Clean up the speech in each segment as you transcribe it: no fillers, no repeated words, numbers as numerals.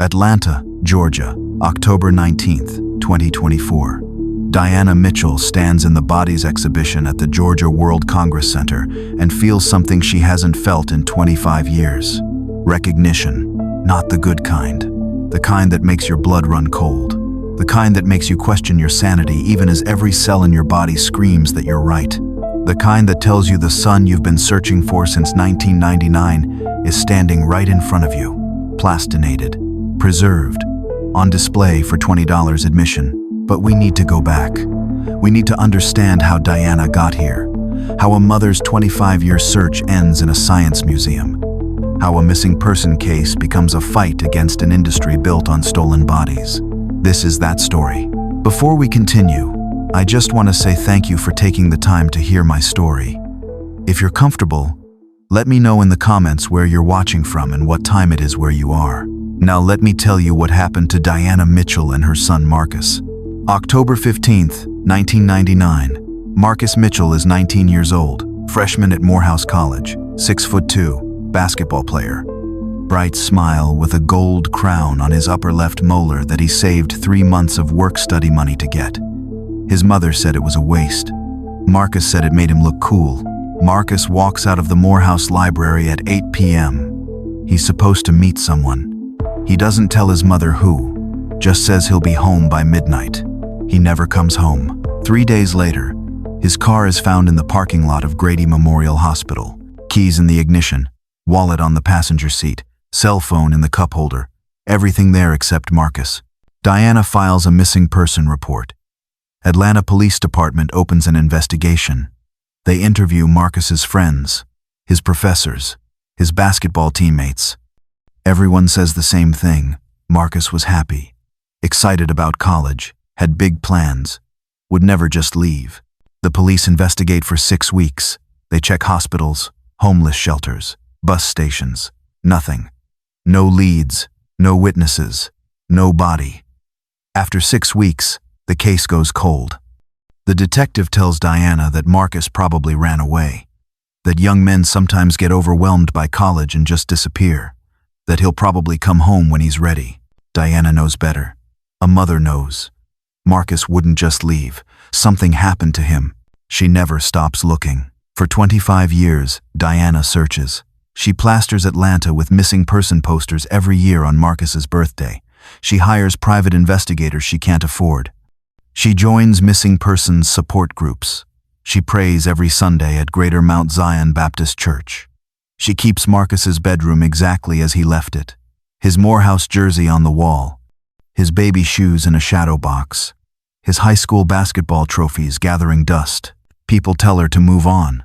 Atlanta, Georgia, October 19th, 2024. Diana Mitchell stands in the bodies exhibition at the Georgia World Congress Center and feels something she hasn't felt in 25 years. Recognition, not the good kind. The kind that makes your blood run cold. The kind that makes you question your sanity even as every cell in your body screams that you're right. The kind that tells you the son you've been searching for since 1999 is standing right in front of you, plastinated, preserved, on display for $20 admission. But we need to go back. We need to understand how Diana got here, how a mother's 25-year search ends in a science museum, how a missing person case becomes a fight against an industry built on stolen bodies. This is that story. Before we continue, I just want to say thank you for taking the time to hear my story. If you're comfortable, let me know in the comments where you're watching from and what time it is where you are. Now let me tell you what happened to Diana Mitchell and her son Marcus. October 15th, 1999. Marcus Mitchell is 19 years old, freshman at Morehouse College, 6'2", basketball player. Bright smile with a gold crown on his upper left molar that he saved 3 months of work-study money to get. His mother said it was a waste. Marcus said it made him look cool. Marcus walks out of the Morehouse library at 8 p.m. He's supposed to meet someone. He doesn't tell his mother who, just says he'll be home by midnight. He never comes home. 3 days later, his car is found in the parking lot of Grady Memorial Hospital. Keys in the ignition, wallet on the passenger seat, cell phone in the cup holder, everything there except Marcus. Diana files a missing person report. Atlanta Police Department opens an investigation. They interview Marcus's friends, his professors, his basketball teammates. Everyone says the same thing. Marcus was happy, excited about college, had big plans, would never just leave. The police investigate for 6 weeks. They check hospitals, homeless shelters, bus stations. Nothing. No leads, no witnesses, no body. After 6 weeks, the case goes cold. The detective tells Diana that Marcus probably ran away, that young men sometimes get overwhelmed by college and just disappear, that he'll probably come home when he's ready. Diana knows better. A mother knows. Marcus wouldn't just leave. Something happened to him. She never stops looking. For 25 years, Diana searches. She plasters Atlanta with missing person posters every year on Marcus's birthday. She hires private investigators she can't afford. She joins missing persons support groups. She prays every Sunday at Greater Mount Zion Baptist Church. She keeps Marcus's bedroom exactly as he left it. His Morehouse jersey on the wall. His baby shoes in a shadow box. His high school basketball trophies gathering dust. People tell her to move on,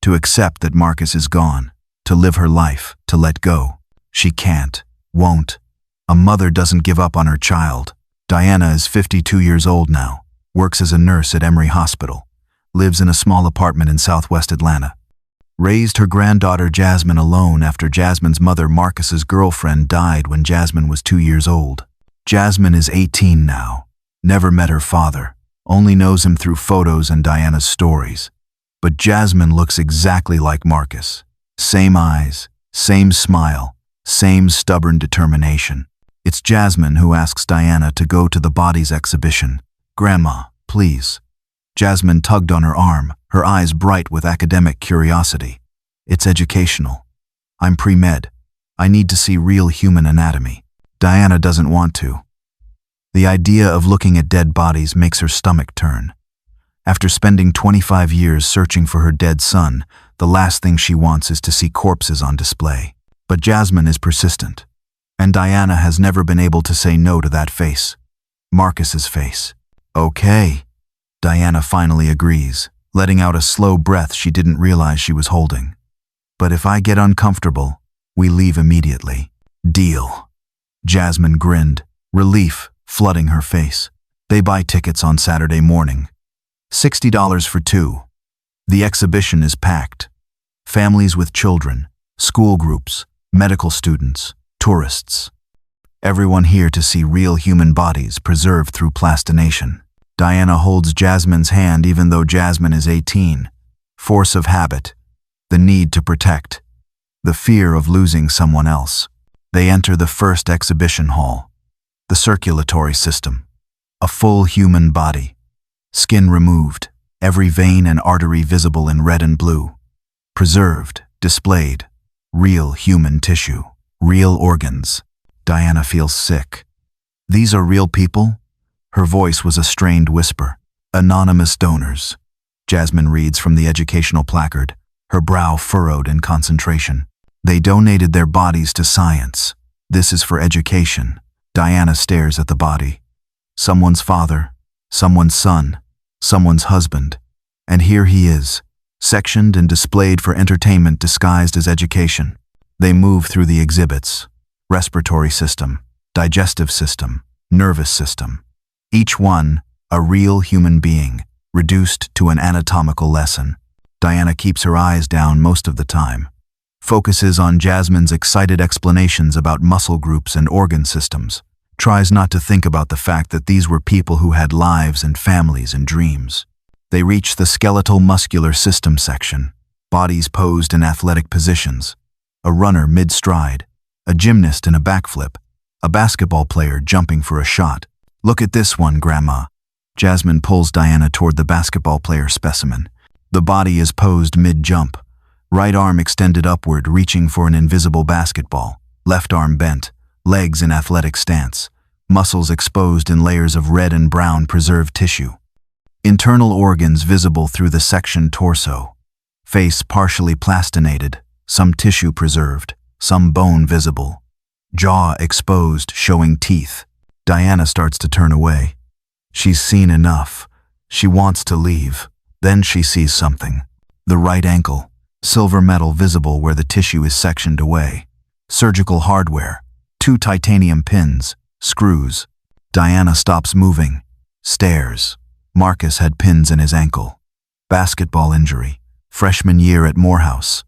to accept that Marcus is gone, to live her life, to let go. She can't, won't. A mother doesn't give up on her child. Diana is 52 years old now, works as a nurse at Emory Hospital, lives in a small apartment in southwest Atlanta. Raised her granddaughter Jasmine alone after Jasmine's mother Marcus's girlfriend died when Jasmine was 2 years old. Jasmine is 18 now, never met her father, only knows him through photos and Diana's stories. But Jasmine looks exactly like Marcus. Same eyes, same smile, same stubborn determination. It's Jasmine who asks Diana to go to the bodies exhibition. "Grandma, please." Jasmine tugged on her arm, her eyes bright with academic curiosity. "It's educational. I'm pre-med. I need to see real human anatomy." Diana doesn't want to. The idea of looking at dead bodies makes her stomach turn. After spending 25 years searching for her dead son, the last thing she wants is to see corpses on display. But Jasmine is persistent, and Diana has never been able to say no to that face. Marcus's face. "Okay." Diana finally agrees, letting out a slow breath she didn't realize she was holding. "But if I get uncomfortable, we leave immediately." "Deal." Jasmine grinned, relief flooding her face. They buy tickets on Saturday morning. $60 for 2. The exhibition is packed. Families with children, school groups, medical students, tourists. Everyone here to see real human bodies preserved through plastination. Diana holds Jasmine's hand even though Jasmine is 18. Force of habit, the need to protect, the fear of losing someone else. They enter the first exhibition hall. The circulatory system. A full human body. Skin removed, every vein and artery visible in red and blue. Preserved, displayed. Real human tissue. Real organs. Diana feels sick. These are real people? Her voice was a strained whisper. Anonymous donors. Jasmine reads from the educational placard, her brow furrowed in concentration. They donated their bodies to science. This is for education. Diana stares at the body. Someone's father, someone's son, someone's husband. And here he is, sectioned and displayed for entertainment disguised as education. They move through the exhibits. Respiratory system, digestive system, nervous system. Each one, a real human being, reduced to an anatomical lesson. Diana keeps her eyes down most of the time. Focuses on Jasmine's excited explanations about muscle groups and organ systems. Tries not to think about the fact that these were people who had lives and families and dreams. They reach the skeletal muscular system section. Bodies posed in athletic positions. A runner mid-stride. A gymnast in a backflip. A basketball player jumping for a shot. Look at this one, Grandma. Jasmine pulls Diana toward the basketball player specimen. The body is posed mid-jump. Right arm extended upward, reaching for an invisible basketball. Left arm bent. Legs in athletic stance. Muscles exposed in layers of red and brown preserved tissue. Internal organs visible through the sectioned torso. Face partially plastinated, some tissue preserved, some bone visible. Jaw exposed, showing teeth. Diana starts to turn away. She's seen enough. She wants to leave. Then she sees something. The right ankle. Silver metal visible where the tissue is sectioned away. Surgical hardware. 2 titanium pins. Screws. Diana stops moving. Stares. Marcus had pins in his ankle. Basketball injury. Freshman year at Morehouse.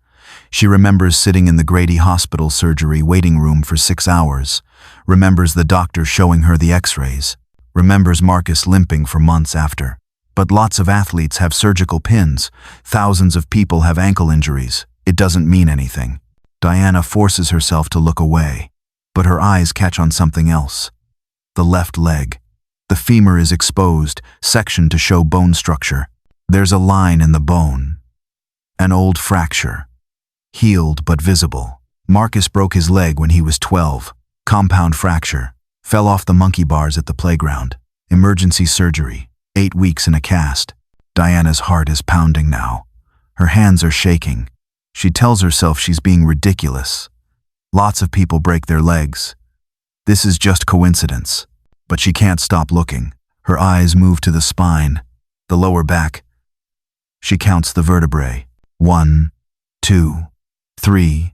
She remembers sitting in the Grady hospital surgery waiting room for 6 hours. Remembers the doctor showing her the x-rays. Remembers Marcus limping for months after. But lots of athletes have surgical pins. Thousands of people have ankle injuries. It doesn't mean anything. Diana forces herself to look away. But her eyes catch on something else. The left leg. The femur is exposed, sectioned to show bone structure. There's a line in the bone. An old fracture. Healed but visible. Marcus broke his leg when he was 12. Compound fracture. Fell off the monkey bars at the playground. Emergency surgery. 8 weeks in a cast. Diana's heart is pounding now. Her hands are shaking. She tells herself she's being ridiculous. Lots of people break their legs. This is just coincidence. But she can't stop looking. Her eyes move to the spine, the lower back. She counts the vertebrae. 1, 2, 3,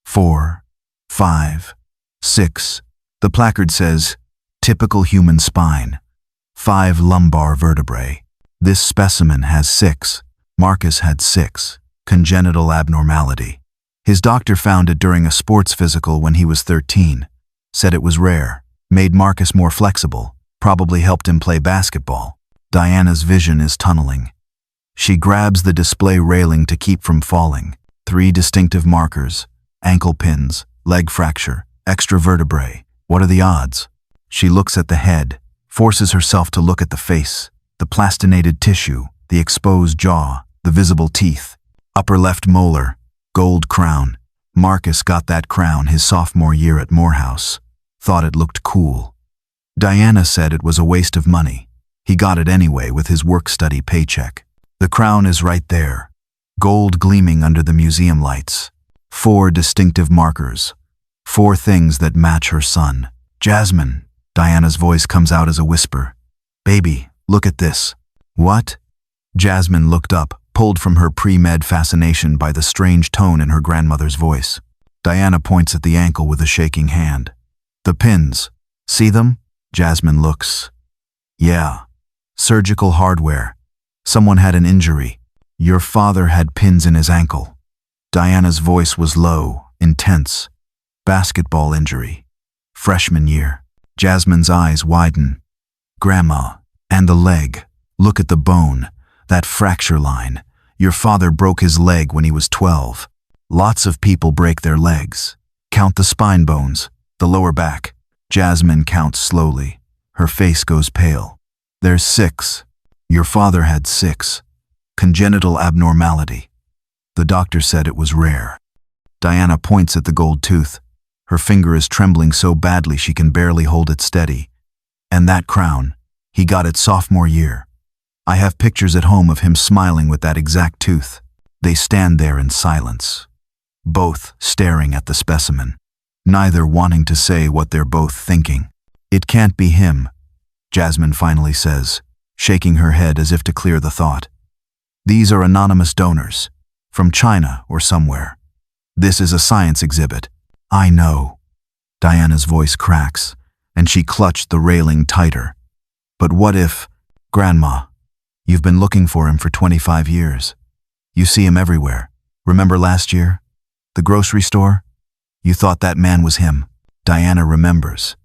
4, 5, 6. The placard says, typical human spine. 5 lumbar vertebrae. This specimen has 6. Marcus had 6. Congenital abnormality. His doctor found it during a sports physical when he was 13. Said it was rare. Made Marcus more flexible. Probably helped him play basketball. Diana's vision is tunneling. She grabs the display railing to keep from falling. 3 distinctive markers. Ankle pins. Leg fracture. Extra vertebrae. What are the odds? She looks at the head. Forces herself to look at the face. The plastinated tissue. The exposed jaw. The visible teeth. Upper left molar. Gold crown. Marcus got that crown his sophomore year at Morehouse. Thought it looked cool. Diana said it was a waste of money. He got it anyway with his work-study paycheck. The crown is right there. Gold gleaming under the museum lights. 4 distinctive markers. 4 things that match her son. Jasmine. Diana's voice comes out as a whisper. Baby, look at this. What? Jasmine looked up, pulled from her pre-med fascination by the strange tone in her grandmother's voice. Diana points at the ankle with a shaking hand. The pins. See them? Jasmine looks. Yeah. Surgical hardware. Someone had an injury. Your father had pins in his ankle. Diana's voice was low, intense. Basketball injury. Freshman year. Jasmine's eyes widen. Grandma. And the leg. Look at the bone. That fracture line. Your father broke his leg when he was 12. Lots of people break their legs. Count the spine bones. The lower back. Jasmine counts slowly. Her face goes pale. There's 6. Your father had 6. Congenital abnormality. The doctor said it was rare. Diana points at the gold tooth. Her finger is trembling so badly she can barely hold it steady. And that crown, he got it sophomore year. I have pictures at home of him smiling with that exact tooth. They stand there in silence, both staring at the specimen, neither wanting to say what they're both thinking. It can't be him, Jasmine finally says, shaking her head as if to clear the thought. These are anonymous donors, from China or somewhere. This is a science exhibit. I know. Diana's voice cracks, and she clutched the railing tighter. But what if, Grandma, you've been looking for him for 25 years. You see him everywhere. Remember last year? The grocery store? You thought that man was him. Diana remembers.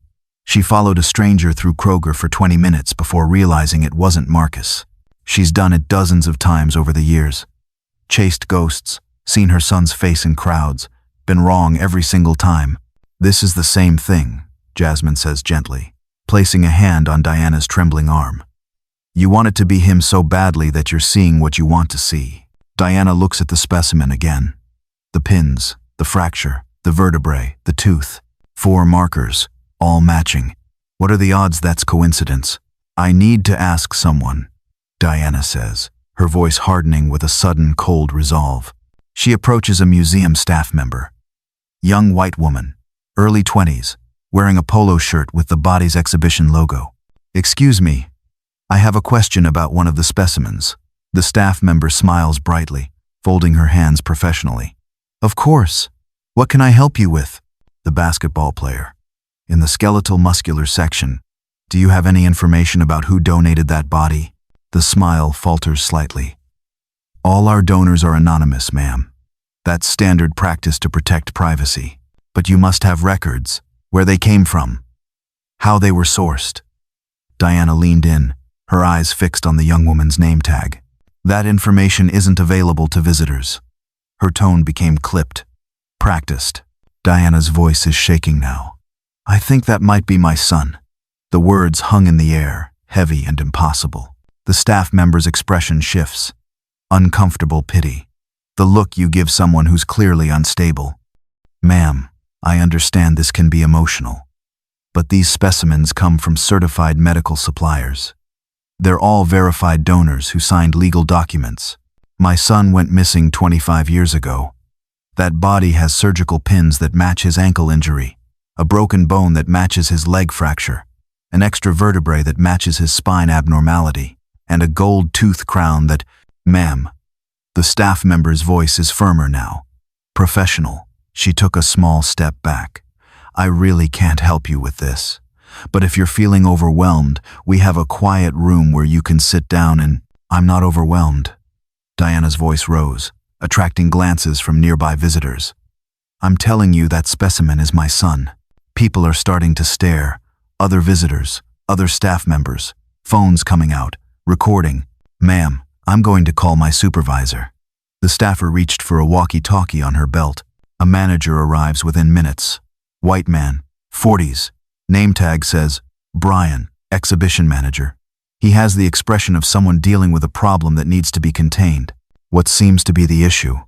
She followed a stranger through Kroger for 20 minutes before realizing it wasn't Marcus. She's done it dozens of times over the years. Chased ghosts, seen her son's face in crowds, been wrong every single time. This is the same thing, Jasmine says gently, placing a hand on Diana's trembling arm. You want it to be him so badly that you're seeing what you want to see. Diana looks at the specimen again. The pins, the fracture, the vertebrae, the tooth. 4 markers, all matching. What are the odds that's coincidence? I need to ask someone, Diana says, her voice hardening with a sudden cold resolve. She approaches a museum staff member. Young white woman, early 20s, wearing a polo shirt with the body's exhibition logo. Excuse me, I have a question about one of the specimens. The staff member smiles brightly, folding her hands professionally. Of course. What can I help you with? The basketball player. In the skeletal muscular section, do you have any information about who donated that body? The smile falters slightly. All our donors are anonymous, ma'am. That's standard practice to protect privacy. But you must have records, where they came from, how they were sourced. Diana leaned in, her eyes fixed on the young woman's name tag. That information isn't available to visitors. Her tone became clipped, practiced. Diana's voice is shaking now. I think that might be my son. The words hung in the air, heavy and impossible. The staff member's expression shifts. Uncomfortable pity. The look you give someone who's clearly unstable. Ma'am, I understand this can be emotional, but these specimens come from certified medical suppliers. They're all verified donors who signed legal documents. My son went missing 25 years ago. That body has surgical pins that match his ankle injury, a broken bone that matches his leg fracture, an extra vertebrae that matches his spine abnormality, and a gold tooth crown that, ma'am. The staff member's voice is firmer now. Professional. She took a small step back. I really can't help you with this. But if you're feeling overwhelmed, we have a quiet room where you can sit down and... I'm not overwhelmed. Diana's voice rose, attracting glances from nearby visitors. I'm telling you that specimen is my son. People are starting to stare. Other visitors, other staff members, phones coming out, recording. Ma'am, I'm going to call my supervisor. The staffer reached for a walkie-talkie on her belt. A manager arrives within minutes. White man, 40s. Name tag says, Brian, exhibition manager. He has the expression of someone dealing with a problem that needs to be contained. What seems to be the issue?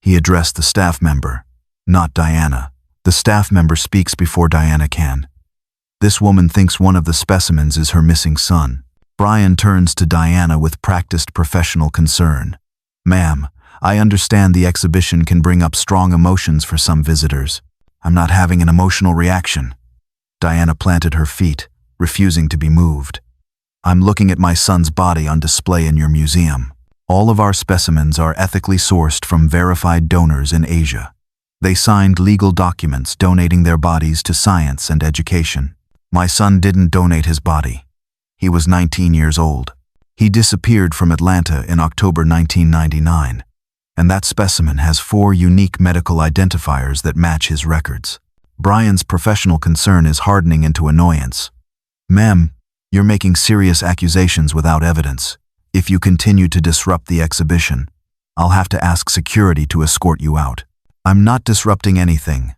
He addressed the staff member, not Diana. The staff member speaks before Diana can. This woman thinks one of the specimens is her missing son. Brian turns to Diana with practiced professional concern. Ma'am, I understand the exhibition can bring up strong emotions for some visitors. I'm not having an emotional reaction. Diana planted her feet, refusing to be moved. I'm looking at my son's body on display in your museum. All of our specimens are ethically sourced from verified donors in Asia. They signed legal documents donating their bodies to science and education. My son didn't donate his body. He was 19 years old. He disappeared from Atlanta in October 1999, and that specimen has 4 unique medical identifiers that match his records. Brian's professional concern is hardening into annoyance. Ma'am, you're making serious accusations without evidence. If you continue to disrupt the exhibition, I'll have to ask security to escort you out. I'm not disrupting anything.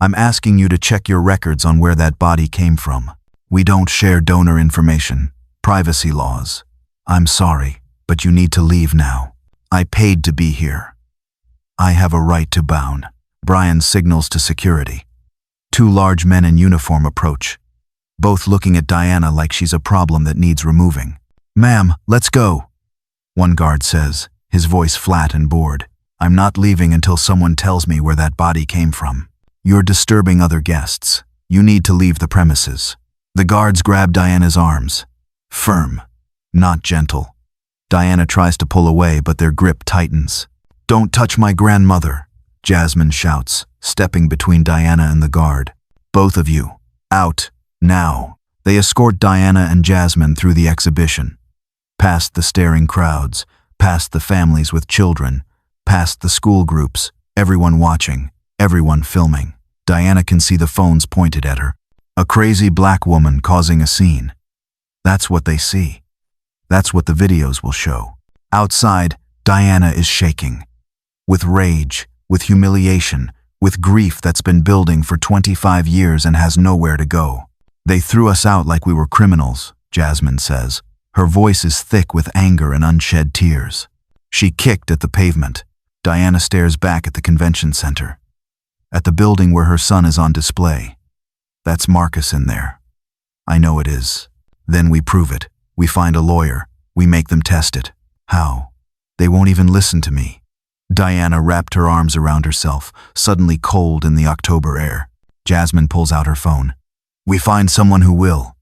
I'm asking you to check your records on where that body came from. We don't share donor information. Privacy laws. I'm sorry, but you need to leave now. I paid to be here. I have a right to bound. Brian signals to security. Two large men in uniform approach, both looking at Diana like she's a problem that needs removing. Ma'am, let's go, one guard says, his voice flat and bored. I'm not leaving until someone tells me where that body came from. You're disturbing other guests. You need to leave the premises. The guards grab Diana's arms. Firm, not gentle. Diana tries to pull away, but their grip tightens. Don't touch my grandmother, Jasmine shouts, stepping between Diana and the guard. Both of you, out, now. They escort Diana and Jasmine through the exhibition, past the staring crowds, past the families with children, past the school groups, everyone watching, everyone filming. Diana can see the phones pointed at her. A crazy black woman causing a scene. That's what they see. That's what the videos will show. Outside, Diana is shaking. With rage, with humiliation, with grief that's been building for 25 years and has nowhere to go. They threw us out like we were criminals, Jasmine says. Her voice is thick with anger and unshed tears. She kicked at the pavement. Diana stares back at the convention center, at the building where her son is on display. That's Marcus in there. I know it is. Then we prove it. We find a lawyer. We make them test it. How? They won't even listen to me. Diana wrapped her arms around herself, suddenly cold in the October air. Jasmine pulls out her phone. We find someone who will.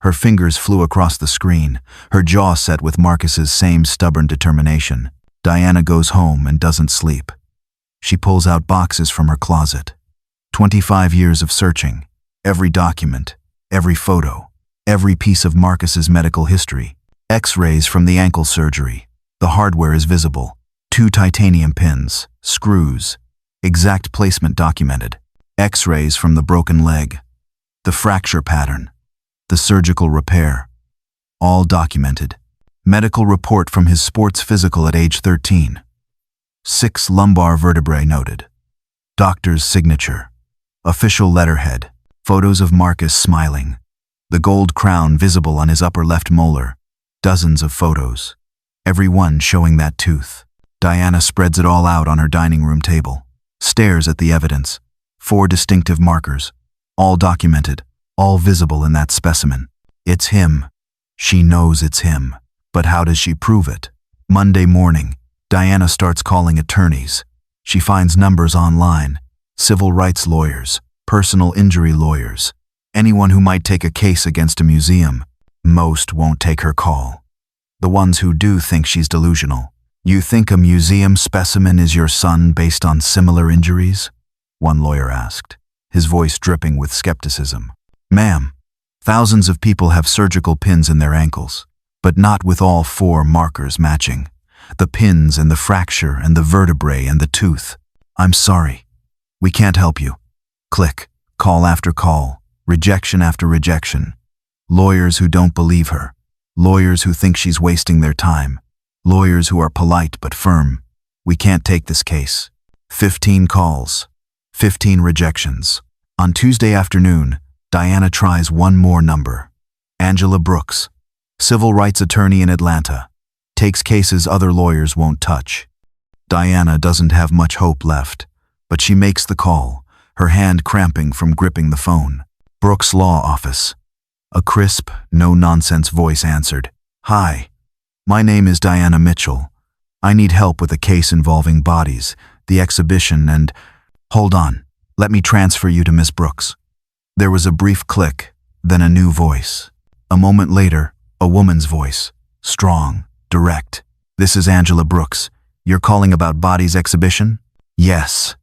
Her fingers flew across the screen, her jaw set with Marcus's same stubborn determination. Diana goes home and doesn't sleep. She pulls out boxes from her closet. 25 years of searching. Every document, every photo, every piece of Marcus's medical history. X-rays from the ankle surgery. The hardware is visible. 2 titanium pins, screws, exact placement documented. X-rays from the broken leg, the fracture pattern, the surgical repair, all documented. Medical report from his sports physical at age 13. 6 lumbar vertebrae noted. Doctor's signature. Official letterhead. Photos of Marcus smiling. The gold crown visible on his upper left molar. Dozens of photos. Every one showing that tooth. Diana spreads it all out on her dining room table. Stares at the evidence. 4 distinctive markers. All documented. All visible in that specimen. It's him. She knows it's him. But how does she prove it? Monday morning, Diana starts calling attorneys. She finds numbers online. Civil rights lawyers. Personal injury lawyers. Anyone who might take a case against a museum. Most won't take her call. The ones who do think she's delusional. You think a museum specimen is your son based on similar injuries? One lawyer asked, his voice dripping with skepticism. Ma'am, thousands of people have surgical pins in their ankles, but not with all 4 markers matching. The pins and the fracture and the vertebrae and the tooth. I'm sorry. We can't help you. Click, call after call, rejection after rejection. Lawyers who don't believe her. Lawyers who think she's wasting their time. Lawyers who are polite but firm. We can't take this case. 15 calls. 15 rejections. On Tuesday afternoon, Diana tries one more number. Angela Brooks, civil rights attorney in Atlanta, takes cases other lawyers won't touch. Diana doesn't have much hope left, but she makes the call, her hand cramping from gripping the phone. Brooks' law office. A crisp, no-nonsense voice answered. Hi, my name is Diana Mitchell. I need help with a case involving bodies, the exhibition, and... Hold on, let me transfer you to Miss Brooks. There was a brief click, then a new voice. A moment later, a woman's voice, strong, direct. This is Angela Brooks. You're calling about Bodies exhibition? Yes.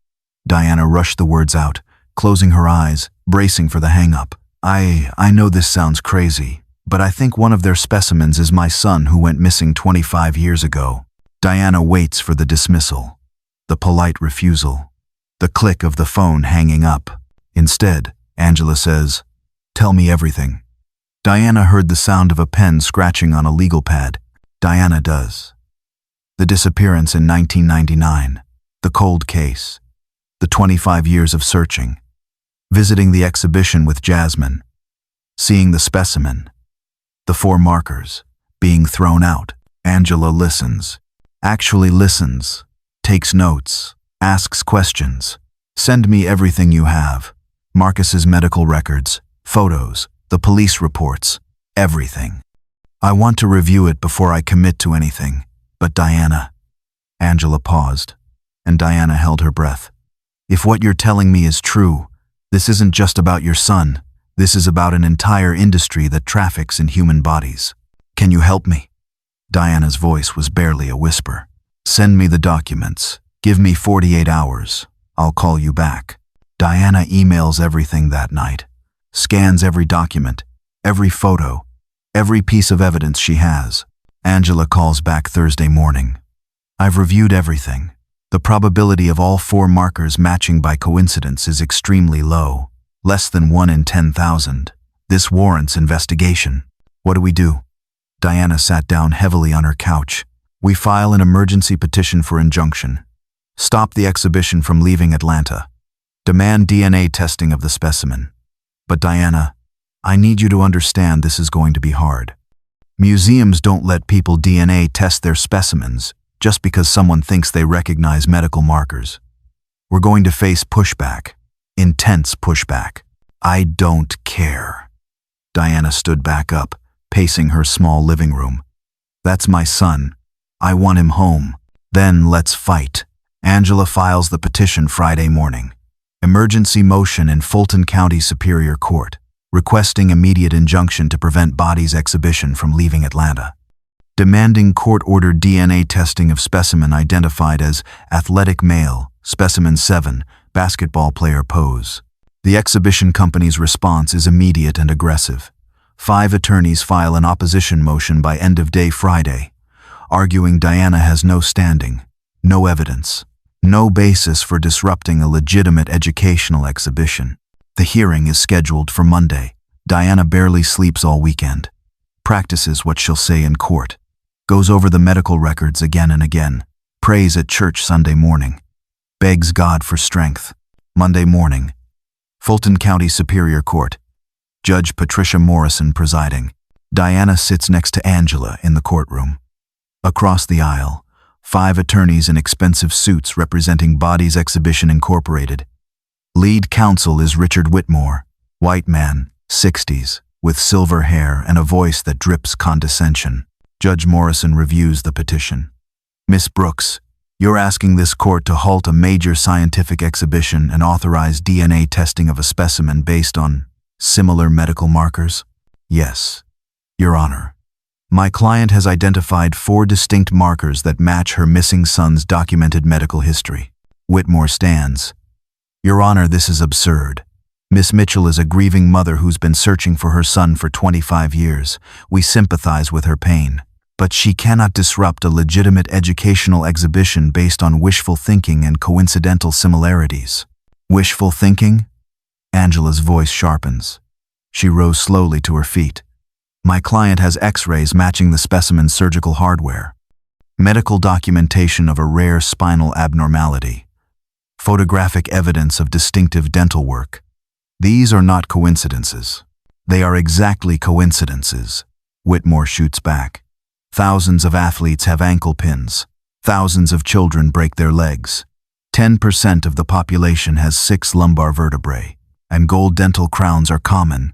Diana rushed the words out, closing her eyes, bracing for the hang-up. I know this sounds crazy, but I think one of their specimens is my son who went missing 25 years ago. Diana waits for the dismissal, the polite refusal, the click of the phone hanging up. Instead, Angela says, "Tell me everything." Diana heard the sound of a pen scratching on a legal pad. Diana does. The disappearance in 1999, the cold case, the 25 years of searching. visiting the exhibition with Jasmine, seeing the specimen, the 4 markers, being thrown out. Angela listens, actually listens, takes notes, asks questions. Send me everything you have. Marcus's medical records, photos, the police reports, everything. I want to review it before I commit to anything. But Diana. Angela paused, and Diana held her breath. If what you're telling me is true, this isn't just about your son. This is about an entire industry that traffics in human bodies. Can you help me? Diana's voice was barely a whisper. Send me the documents. Give me 48 hours. I'll call you back. Diana emails everything that night, scans every document, every photo, every piece of evidence she has. Angela calls back Thursday morning. I've reviewed everything. The probability of all 4 markers matching by coincidence is extremely low, less than 1 in 10,000. This warrants investigation. What do we do? Diana sat down heavily on her couch. We file an emergency petition for injunction. Stop the exhibition from leaving Atlanta. Demand DNA testing of the specimen. But Diana, I need you to understand this is going to be hard. Museums don't let people DNA test their specimens just because someone thinks they recognize medical markers. We're going to face pushback, intense pushback. I don't care. Diana stood back up, pacing her small living room. That's my son. I want him home. Then let's fight. Angela files the petition Friday morning. Emergency motion in Fulton County Superior Court, requesting immediate injunction to prevent body's exhibition from leaving Atlanta. Demanding court-ordered DNA testing of specimen identified as athletic male, specimen 7, basketball player pose. The exhibition company's response is immediate and aggressive. 5 attorneys file an opposition motion by end of day Friday, arguing Diana has no standing, no evidence, no basis for disrupting a legitimate educational exhibition. The hearing is scheduled for Monday. Diana barely sleeps all weekend, practices what she'll say in court, goes over the medical records again and again, prays at church Sunday morning, begs God for strength. Monday morning, Fulton County Superior Court, Judge Patricia Morrison presiding. Diana sits next to Angela in the courtroom. Across the aisle, 5 attorneys in expensive suits representing Bodies Exhibition Incorporated. Lead counsel is Richard Whitmore, white man, 60s, with silver hair and a voice that drips condescension. Judge Morrison reviews the petition. Miss Brooks, you're asking this court to halt a major scientific exhibition and authorize DNA testing of a specimen based on similar medical markers? Yes, Your Honor. My client has identified 4 distinct markers that match her missing son's documented medical history. Whitmore stands. Your Honor, this is absurd. Miss Mitchell is a grieving mother who's been searching for her son for 25 years. We sympathize with her pain. But she cannot disrupt a legitimate educational exhibition based on wishful thinking and coincidental similarities. Wishful thinking? Angela's voice sharpens. She rose slowly to her feet. My client has X-rays matching the specimen's surgical hardware, medical documentation of a rare spinal abnormality, photographic evidence of distinctive dental work. These are not coincidences. They are exactly coincidences. Whitmore shoots back. Thousands of athletes have ankle pins. Thousands of children break their legs. 10% of the population has 6 lumbar vertebrae, and gold dental crowns are common.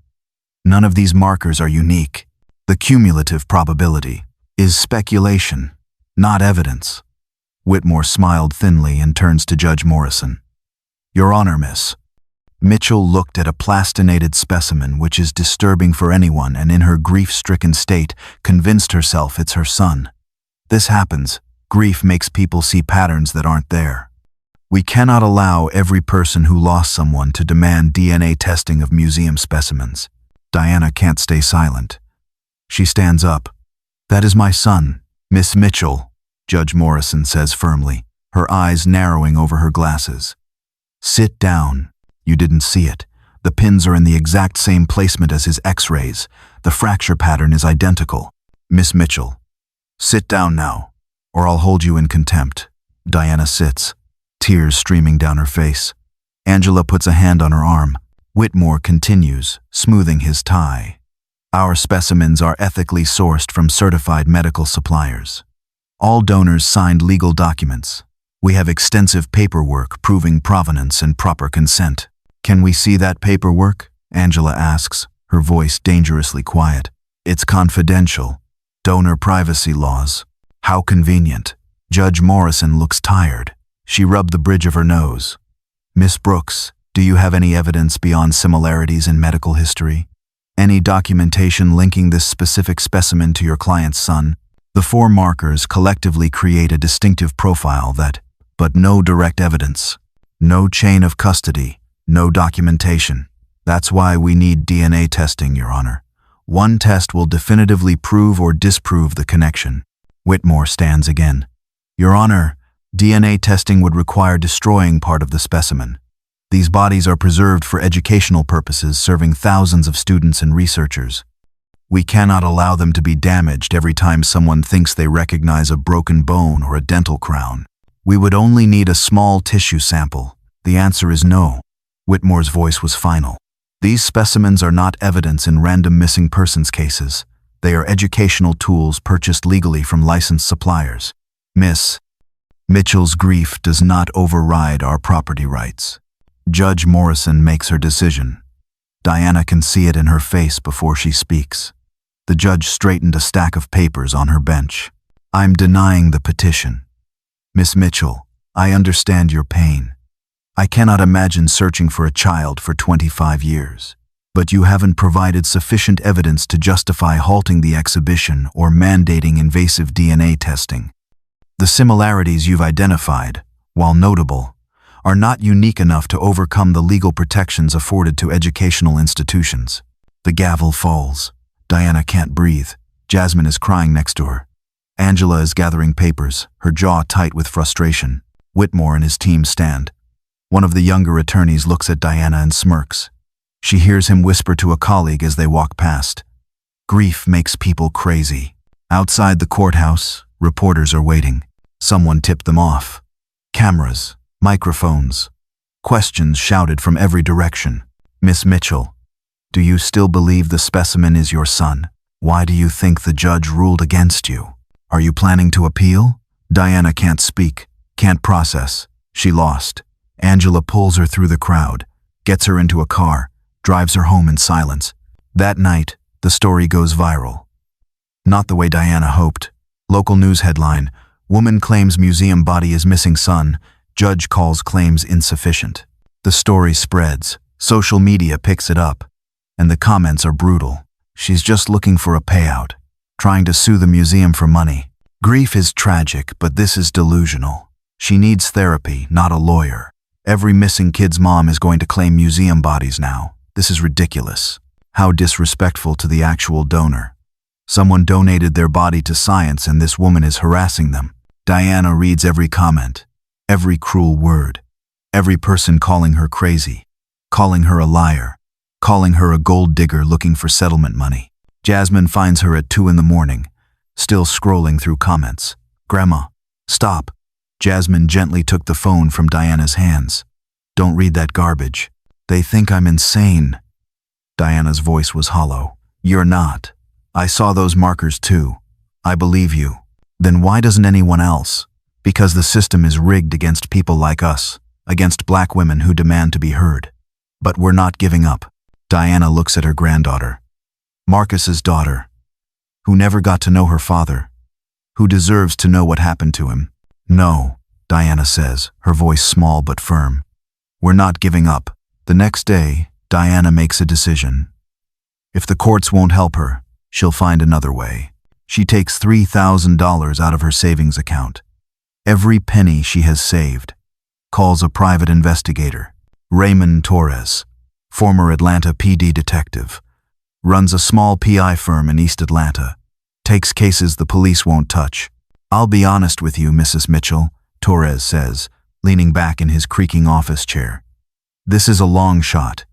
None of these markers are unique. The cumulative probability is speculation, not evidence. Whitmore smiled thinly and turns to Judge Morrison. Your Honor, Miss. Mitchell looked at a plastinated specimen which is disturbing for anyone and in her grief-stricken state convinced herself it's her son. This happens. Grief makes people see patterns that aren't there. We cannot allow every person who lost someone to demand DNA testing of museum specimens. Diana can't stay silent. She stands up. That is my son, Miss Mitchell, Judge Morrison says firmly, her eyes narrowing over her glasses. Sit down. You didn't see it. The pins are in the exact same placement as his X-rays. The fracture pattern is identical. Miss Mitchell, sit down now, or I'll hold you in contempt. Diana sits, tears streaming down her face. Angela puts a hand on her arm. Whitmore continues, smoothing his tie. Our specimens are ethically sourced from certified medical suppliers. All donors signed legal documents. We have extensive paperwork proving provenance and proper consent. Can we see that paperwork? Angela asks, her voice dangerously quiet. It's confidential. Donor privacy laws. How convenient. Judge Morrison looks tired. She rubbed the bridge of her nose. Miss Brooks, do you have any evidence beyond similarities in medical history? Any documentation linking this specific specimen to your client's son? The 4 markers collectively create a distinctive profile but no direct evidence. No chain of custody, no documentation. That's why we need DNA testing, Your Honor. One test will definitively prove or disprove the connection. Whitmore stands again. Your Honor, DNA testing would require destroying part of the specimen. These bodies are preserved for educational purposes, serving thousands of students and researchers. We cannot allow them to be damaged every time someone thinks they recognize a broken bone or a dental crown. We would only need a small tissue sample. The answer is no. Whitmore's voice was final. These specimens are not evidence in random missing persons cases. They are educational tools purchased legally from licensed suppliers. Miss Mitchell's grief does not override our property rights. Judge Morrison makes her decision. Diana can see it in her face before she speaks. The judge straightened a stack of papers on her bench. I'm denying the petition. Miss Mitchell, I understand your pain. I cannot imagine searching for a child for 25 years. But you haven't provided sufficient evidence to justify halting the exhibition or mandating invasive DNA testing. The similarities you've identified, while notable, are not unique enough to overcome the legal protections afforded to educational institutions. The gavel falls. Diana can't breathe. Jasmine is crying next to her. Angela is gathering papers, her jaw tight with frustration. Whitmore and his team stand. One of the younger attorneys looks at Diana and smirks. She hears him whisper to a colleague as they walk past. Grief makes people crazy. Outside the courthouse, reporters are waiting. Someone tipped them off. Cameras, microphones, questions shouted from every direction. Miss Mitchell, do you still believe the specimen is your son? Why do you think the judge ruled against you? Are you planning to appeal? Diana can't speak, can't process. She lost. Angela pulls her through the crowd, gets her into a car, drives her home in silence. That night, the story goes viral. Not the way Diana hoped. Local news headline, woman claims museum body is missing son, judge calls claims insufficient. The story spreads, social media picks it up, and the comments are brutal. She's just looking for a payout, trying to sue the museum for money. Grief is tragic, but this is delusional. She needs therapy, not a lawyer. Every missing kid's mom is going to claim museum bodies now. This is ridiculous. How disrespectful to the actual donor. Someone donated their body to science and this woman is harassing them. Diana reads every comment, every cruel word, every person calling her crazy, calling her a liar, calling her a gold digger looking for settlement money. Jasmine finds her at 2 a.m, still scrolling through comments. Grandma, stop. Jasmine gently took the phone from Diana's hands. Don't read that garbage. They think I'm insane. Diana's voice was hollow. You're not. I saw those markers too. I believe you. Then why doesn't anyone else? Because the system is rigged against people like us, against black women who demand to be heard. But we're not giving up. Diana looks at her granddaughter. Marcus's daughter, who never got to know her father, who deserves to know what happened to him. No, Diana says, her voice small but firm. We're not giving up. The next day, Diana makes a decision. If the courts won't help her, she'll find another way. She takes $3,000 out of her savings account. Every penny she has saved. Calls a private investigator, Raymond Torres, former Atlanta PD detective. Runs a small PI firm in East Atlanta. Takes cases the police won't touch. I'll be honest with you, Mrs. Mitchell, Torres says, leaning back in his creaking office chair. This is a long shot.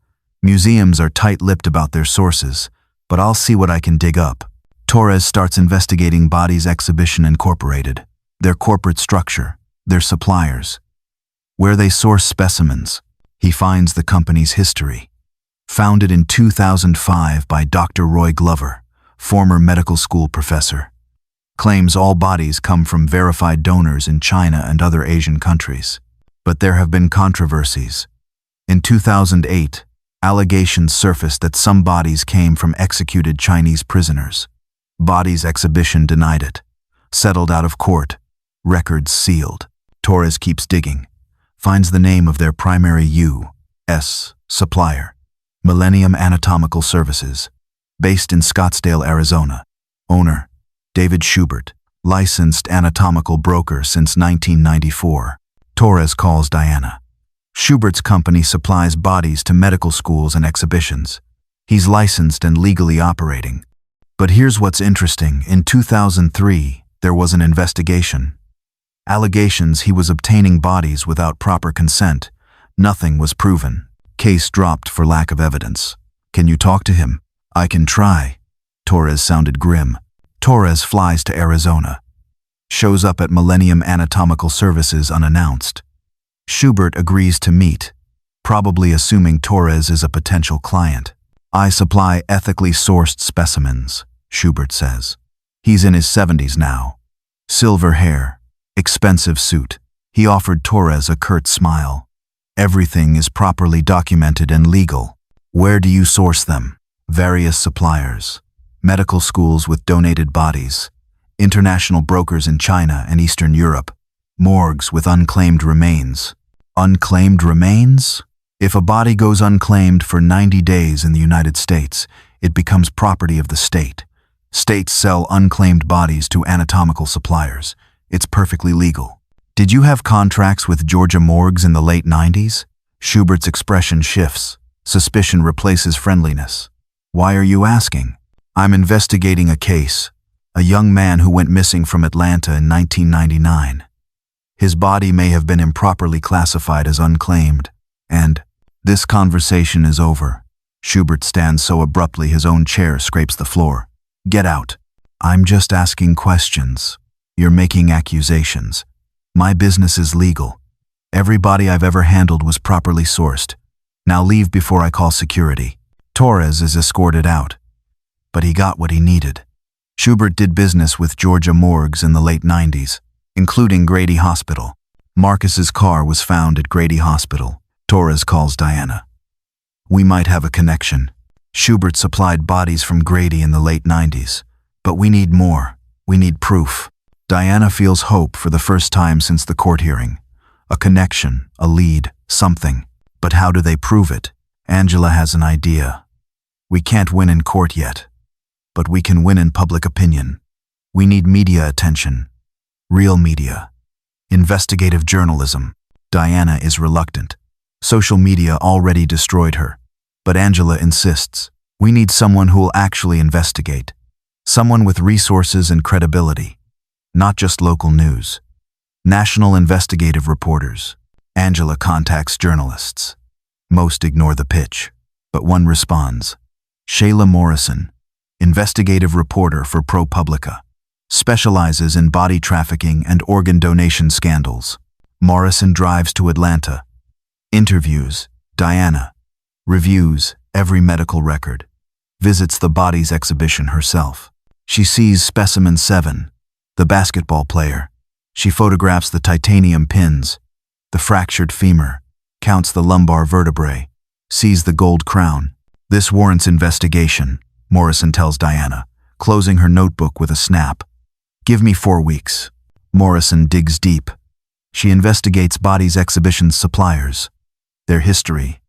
Museums are tight-lipped about their sources, but I'll see what I can dig up. Torres starts investigating Bodies Exhibition Incorporated, their corporate structure, their suppliers, where they source specimens. He finds the company's history. founded in 2005 by Dr. Roy Glover, former medical school professor. Claims all bodies come from verified donors in China and other Asian countries. But there have been controversies. In 2008, allegations surfaced that some bodies came from executed Chinese prisoners. Bodies Exhibition denied it. Settled out of court. Records sealed. Torres keeps digging. Finds the name of their primary U.S. supplier, Millennium Anatomical Services, based in Scottsdale, Arizona. Owner, David Schubert, licensed anatomical broker since 1994. Torres calls Diana. Schubert's company supplies bodies to medical schools and exhibitions. He's licensed and legally operating. But here's what's interesting. In 2003, there was an investigation. Allegations he was obtaining bodies without proper consent. Nothing was proven. Case dropped for lack of evidence. Can you talk to him? I can try. Torres sounded grim. Torres flies to Arizona. Shows up at Millennium Anatomical Services unannounced. Schubert agrees to meet, probably assuming Torres is a potential client. I supply ethically sourced specimens, Schubert says. He's in his 70s now. Silver hair, expensive suit. He offered Torres a curt smile. Everything is properly documented and legal. Where do you source them? Various suppliers. Medical schools with donated bodies. International brokers in China and Eastern Europe. Morgues with unclaimed remains. Unclaimed remains? If a body goes unclaimed for 90 days in the United States, it becomes property of the state. States sell unclaimed bodies to anatomical suppliers. It's perfectly legal. Did you have contracts with Georgia morgues in the late 90s? Schubert's expression shifts. Suspicion replaces friendliness. Why are you asking? I'm investigating a case. A young man who went missing from Atlanta in 1999. His body may have been improperly classified as unclaimed. And this conversation is over. Schubert stands so abruptly his own chair scrapes the floor. Get out. I'm just asking questions. You're making accusations. My business is legal. Every body I've ever handled was properly sourced. Now leave before I call security. Torres is escorted out. But he got what he needed. Schubert did business with Georgia morgues in the late 90s, including Grady Hospital. Marcus's car was found at Grady Hospital. Torres calls Diana. We might have a connection. Schubert supplied bodies from Grady in the late 90s. But we need more. We need proof. Diana feels hope for the first time since the court hearing. A connection, a lead, something. But how do they prove it? Angela has an idea. We can't win in court yet. But we can win in public opinion. We need media attention. Real media. Investigative journalism. Diana is reluctant. Social media already destroyed her. But Angela insists. We need someone who will actually investigate. Someone with resources and credibility. Not just local news. National investigative reporters. Angela contacts journalists. Most ignore the pitch. But one responds. Shayla Morrison. Investigative reporter for ProPublica. Specializes in body trafficking and organ donation scandals. Morrison drives to Atlanta. Interviews Diana. Reviews every medical record. Visits the bodies exhibition herself. She sees Specimen 7, the basketball player. She photographs the titanium pins, the fractured femur, counts the lumbar vertebrae, sees the gold crown. This warrants investigation, Morrison tells Diana, closing her notebook with a snap. Give me 4 weeks. Morrison digs deep. She investigates bodies exhibition's suppliers, their history,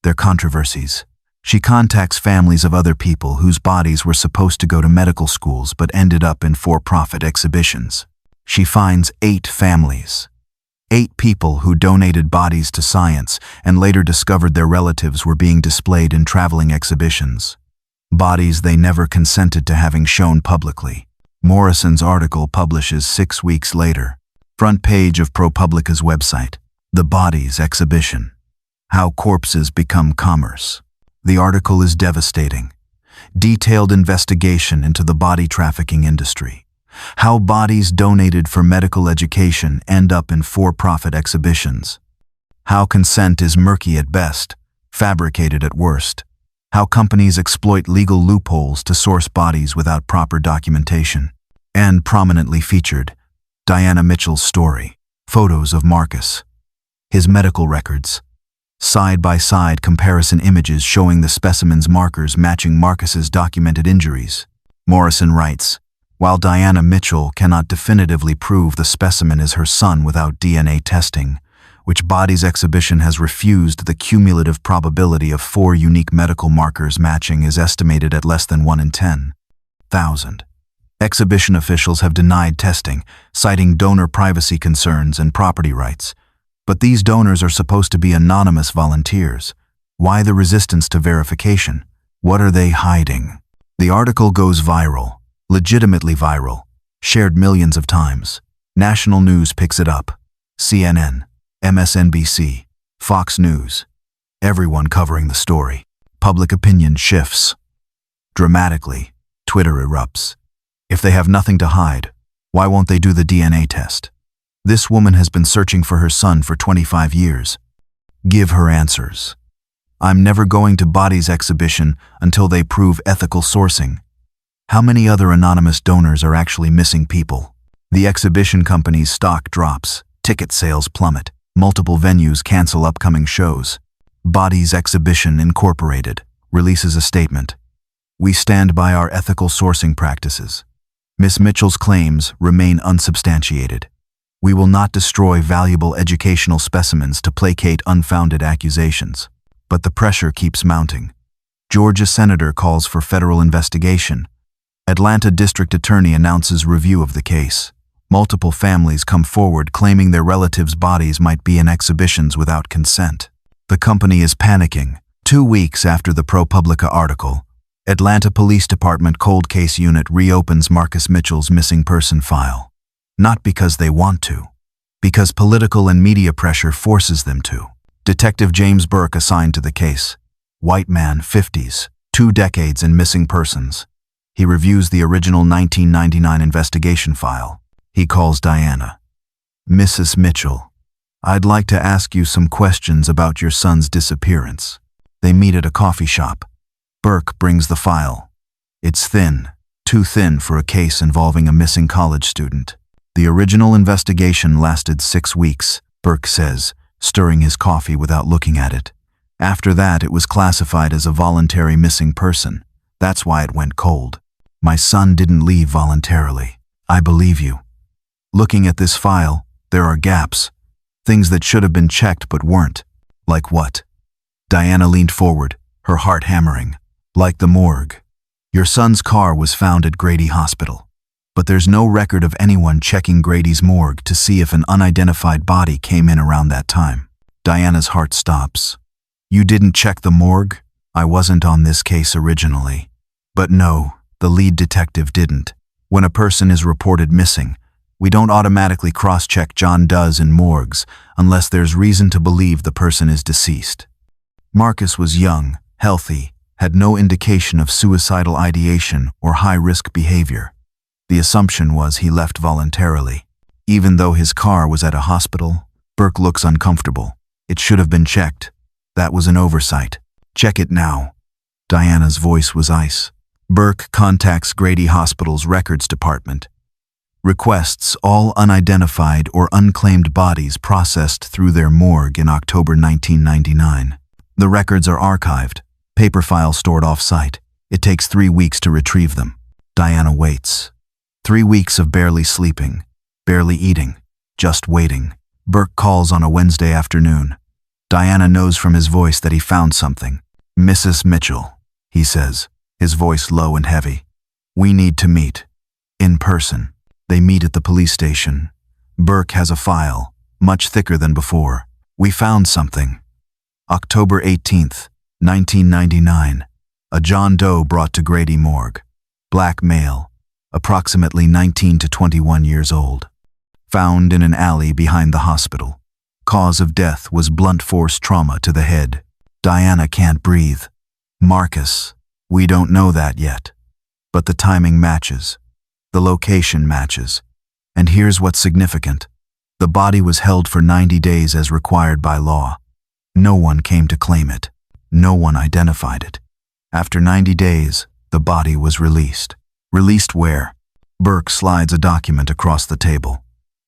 their controversies. She contacts families of other people whose bodies were supposed to go to medical schools but ended up in for-profit exhibitions. She finds 8 families. 8 people who donated bodies to science and later discovered their relatives were being displayed in traveling exhibitions. Bodies they never consented to having shown publicly. Morrison's article publishes 6 weeks later. Front page of ProPublica's website. The Bodies Exhibition. How Corpses Become Commerce. The article is devastating. Detailed investigation into the body trafficking industry. How bodies donated for medical education end up in for-profit exhibitions. How consent is murky at best, fabricated at worst. How companies exploit legal loopholes to source bodies without proper documentation. And prominently featured, Diana Mitchell's story, photos of Marcus, his medical records, side-by-side comparison images showing the specimen's markers matching Marcus's documented injuries. Morrison writes, while Diana Mitchell cannot definitively prove the specimen is her son without DNA testing, which Bodies Exhibition has refused, the cumulative probability of 4 unique medical markers matching is estimated at less than 1 in 10,000. Exhibition officials have denied testing, citing donor privacy concerns and property rights. But these donors are supposed to be anonymous volunteers. Why the resistance to verification? What are they hiding? The article goes viral, legitimately viral, shared millions of times. National news picks it up. CNN, MSNBC, Fox News. Everyone covering the story. Public opinion shifts. Dramatically, Twitter erupts. If they have nothing to hide, why won't they do the DNA test? This woman has been searching for her son for 25 years. Give her answers. I'm never going to Bodies Exhibition until they prove ethical sourcing. How many other anonymous donors are actually missing people? The exhibition company's stock drops, ticket sales plummet, multiple venues cancel upcoming shows. Bodies Exhibition Incorporated releases a statement. We stand by our ethical sourcing practices. Miss Mitchell's claims remain unsubstantiated. We will not destroy valuable educational specimens to placate unfounded accusations. But the pressure keeps mounting. Georgia senator calls for federal investigation. Atlanta district attorney announces review of the case. Multiple families come forward claiming their relatives' bodies might be in exhibitions without consent. The company is panicking. 2 weeks after the ProPublica article, Atlanta Police Department Cold Case Unit reopens Marcus Mitchell's missing person file. Not because they want to, because political and media pressure forces them to. Detective James Burke assigned to the case. White man, 50s, 2 decades in missing persons. He reviews the original 1999 investigation file. He calls Diana. Mrs. Mitchell, I'd like to ask you some questions about your son's disappearance. They meet at a coffee shop. Burke brings the file. It's thin, too thin for a case involving a missing college student. The original investigation lasted 6 weeks, Burke says, stirring his coffee without looking at it. After that, it was classified as a voluntary missing person. That's why it went cold. My son didn't leave voluntarily. I believe you. Looking at this file, there are gaps. Things that should have been checked but weren't. Like what? Diana leaned forward, her heart hammering. Like the morgue. Your son's car was found at Grady Hospital. But there's no record of anyone checking Grady's morgue to see if an unidentified body came in around that time. Diana's heart stops. You didn't check the morgue? I wasn't on this case originally. But no, the lead detective didn't. When a person is reported missing, we don't automatically cross-check John Does in morgues unless there's reason to believe the person is deceased. Marcus was young, healthy, had no indication of suicidal ideation or high-risk behavior. The assumption was he left voluntarily. Even though his car was at a hospital, Burke looks uncomfortable. It should have been checked. That was an oversight. Check it now. Diana's voice was ice. Burke contacts Grady Hospital's records department. Requests all unidentified or unclaimed bodies processed through their morgue in October 1999. The records are archived, paper files stored off-site. It takes 3 weeks to retrieve them. Diana waits. 3 weeks of barely sleeping, barely eating, just waiting. Burke calls on a Wednesday afternoon. Diana knows from his voice that he found something. Mrs. Mitchell, he says, his voice low and heavy. We need to meet. In person. They meet at the police station. Burke has a file, much thicker than before. We found something. October 18th, 1999. A John Doe brought to Grady Morgue. Black male, approximately 19 to 21 years old. Found in an alley behind the hospital. Cause of death was blunt force trauma to the head. Diana can't breathe. Marcus, we don't know that yet. But the timing matches. The location matches. And here's what's significant. The body was held for 90 days as required by law. No one came to claim it. No one identified it. After 90 days, the body was released. Released where? Burke slides a document across the table.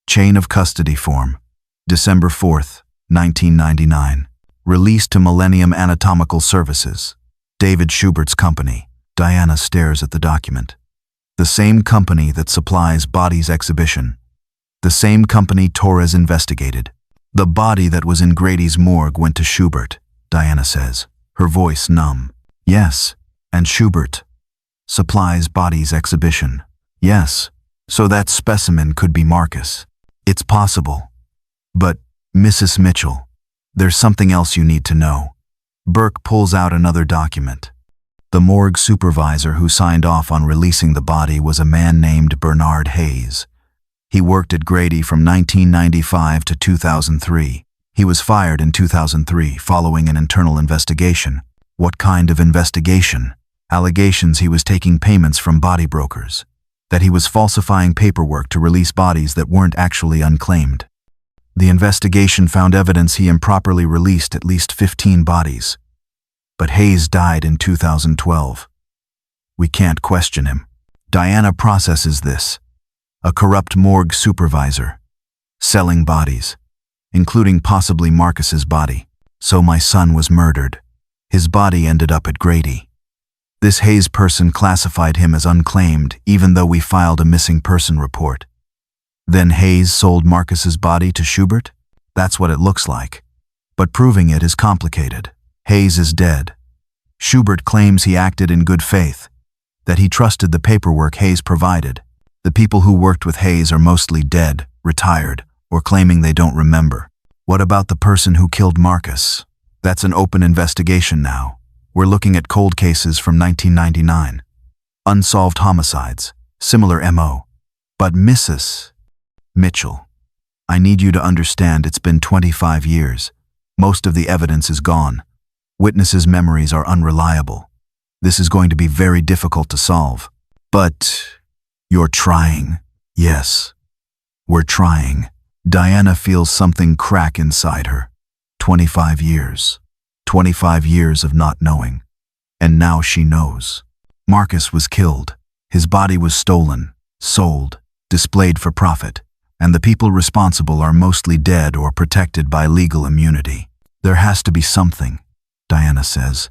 Chain of custody form. December 4th, 1999. Released to Millennium Anatomical Services. David Schubert's company. Diana stares at the document. The same company that supplies Bodies Exhibition. The same company Torres investigated. The body that was in Grady's morgue went to Schubert, Diana says, her voice numb. Yes, and Schubert supplies Bodies Exhibition. Yes, so that specimen could be Marcus. It's possible. But, Mrs. Mitchell, there's something else you need to know. Burke pulls out another document. The morgue supervisor who signed off on releasing the body was a man named Bernard Hayes. He worked at Grady from 1995 to 2003. He was fired in 2003 following an internal investigation. What kind of investigation? Allegations he was taking payments from body brokers. That he was falsifying paperwork to release bodies that weren't actually unclaimed. The investigation found evidence he improperly released at least 15 bodies. But Hayes died in 2012. We can't question him. Diana processes this. A corrupt morgue supervisor. Selling bodies. Including possibly Marcus's body. So my son was murdered. His body ended up at Grady. This Hayes person classified him as unclaimed even though we filed a missing person report. Then Hayes sold Marcus's body to Schubert? That's what it looks like. But proving it is complicated. Hayes is dead. Schubert claims he acted in good faith, that he trusted the paperwork Hayes provided. The people who worked with Hayes are mostly dead, retired, or claiming they don't remember. What about the person who killed Marcus? That's an open investigation now. We're looking at cold cases from 1999. Unsolved homicides, similar MO. But Mrs. Mitchell, I need you to understand it's been 25 years. Most of the evidence is gone. Witnesses' memories are unreliable. This is going to be very difficult to solve. But you're trying. Yes, we're trying. Diana feels something crack inside her. 25 years. 25 years of not knowing. And now she knows. Marcus was killed. His body was stolen, sold, displayed for profit. And the people responsible are mostly dead or protected by legal immunity. There has to be something, Diana says.